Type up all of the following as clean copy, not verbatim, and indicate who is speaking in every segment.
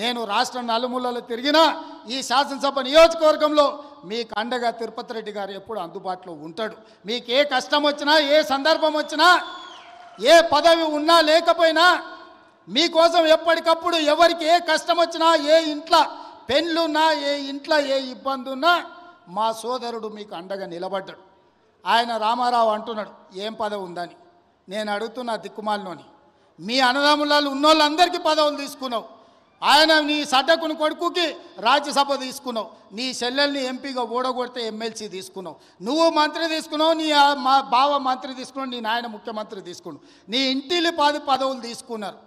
Speaker 1: నేను రాష్ట్ర నలుమూలలు తిరిగినా ఈ శాసనసభ నియోజకవర్గంలో మీకు అండగా తిరుపతి రెడ్డి గారు ఎప్పుడు అందుబాటులో ఉంటాడు. మీకు ఏ కష్టం వచ్చినా, ఏ సందర్భం వచ్చినా, ఏ పదవి ఉన్నా లేకపోయినా మీకోసం ఎప్పటికప్పుడు ఎవరికి ఏ కష్టం వచ్చినా, ఏ ఇంట్లో పెళ్ళున్నా, ఏ ఇంట్లో ఏ ఇబ్బంది ఉన్నా మా సోదరుడు మీకు అండగా నిలబడ్డాడు. ఆయన రామారావు అంటున్నాడు ఏం పదవి ఉందని. నేను అడుగుతున్నా దిక్కుమాలినోని, మీ అన్నదమ్ములలో ఉన్నోళ్ళందరికీ పదవులు తీసుకున్నావు. ఆయన నీ సడ్డకుని కొడుకుకి రాజ్యసభ తీసుకున్నావు, నీ చెల్లెల్ని ఎంపీగా ఓడగొడితే ఎమ్మెల్సీ తీసుకున్నావు, నువ్వు మంత్రి తీసుకున్నావు, నీ మా బావ మంత్రి తీసుకున్నావు, నీ నాయన ముఖ్యమంత్రి తీసుకున్నావు, నీ ఇంటిలి పదవులు తీసుకున్నారు.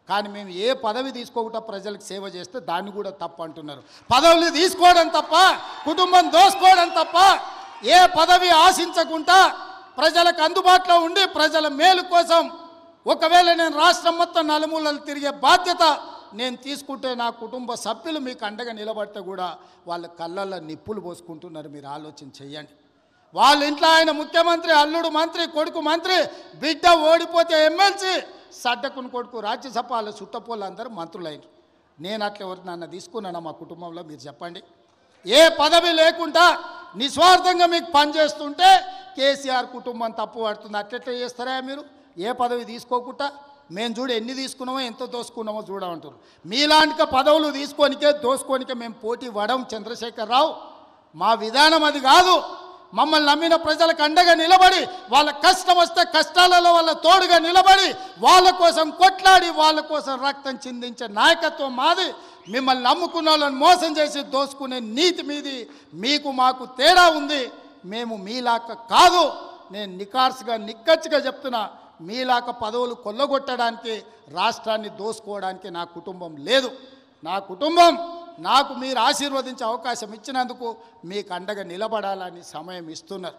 Speaker 1: కానీ మేము ఏ పదవి తీసుకోకుండా ప్రజలకు సేవ చేస్తే దాన్ని కూడా తప్పు అంటున్నారు. పదవులు తీసుకోవడం తప్ప, కుటుంబం దోసుకోవడం తప్ప, ఏ పదవి ఆశించకుండా ప్రజలకు అందుబాటులో ఉండి ప్రజల మేలు కోసం ఒకవేళ నేను రాష్ట్రం మొత్తం నలుమూలలు తిరిగే బాధ్యత నేను తీసుకుంటే నా కుటుంబ సభ్యులు మీకు అండగా నిలబడితే కూడా వాళ్ళ కళ్ళల్లో నిప్పులు పోసుకుంటున్నారు. మీరు ఆలోచన చెయ్యండి. వాళ్ళ ఇంట్లో ఆయన ముఖ్యమంత్రి, అల్లుడు మంత్రి, కొడుకు మంత్రి, బిడ్డ ఓడిపోతే ఎమ్మెల్సీ, సడ్డకుని కొడుకు రాజ్యసభ, వాళ్ళ చుట్టపోళ్ళు అందరూ మంత్రులైన. నేను అట్లా ఎవరు నన్ను తీసుకున్నాను మా కుటుంబంలో మీరు చెప్పండి. ఏ పదవి లేకుండా నిస్వార్థంగా మీకు పనిచేస్తుంటే కేసీఆర్ కుటుంబం తప్పు పడుతుంది. అట్లెట్లా చేస్తారా మీరు? ఏ పదవి తీసుకోకుండా మేము చూడు ఎన్ని తీసుకున్నామో ఎంత దోసుకున్నామో చూడమంటారు. మీలాంటి పదవులు తీసుకోనికే దోసుకోనికే మేము పోటీ పడం చంద్రశేఖరరావు. మా విధానం అది కాదు. మమ్మల్ని నమ్మిన ప్రజలకు అండగా నిలబడి, వాళ్ళ కష్టం వస్తే కష్టాలలో వాళ్ళ తోడుగా నిలబడి, వాళ్ళ కోసం కొట్లాడి, వాళ్ళ కోసం రక్తం చిందించే నాయకత్వం మాది. మిమ్మల్ని నమ్ముకున్న వాళ్ళని మోసం చేసి దోసుకునే నీతి మీది. మీకు మాకు తేడా ఉంది. మేము మీలాక కాదు. నేను నికార్సుగా నిక్కచ్చిగా చెప్తున్నా, మీలాక పదవులు కొల్లగొట్టడానికి, రాష్ట్రాన్ని దోసుకోవడానికి నా కుటుంబం లేదు. నా కుటుంబం నాకు మీరు ఆశీర్వదించే అవకాశం ఇచ్చినందుకు మీకు అండగా నిలబడాలని సమయం ఇస్తున్నారు.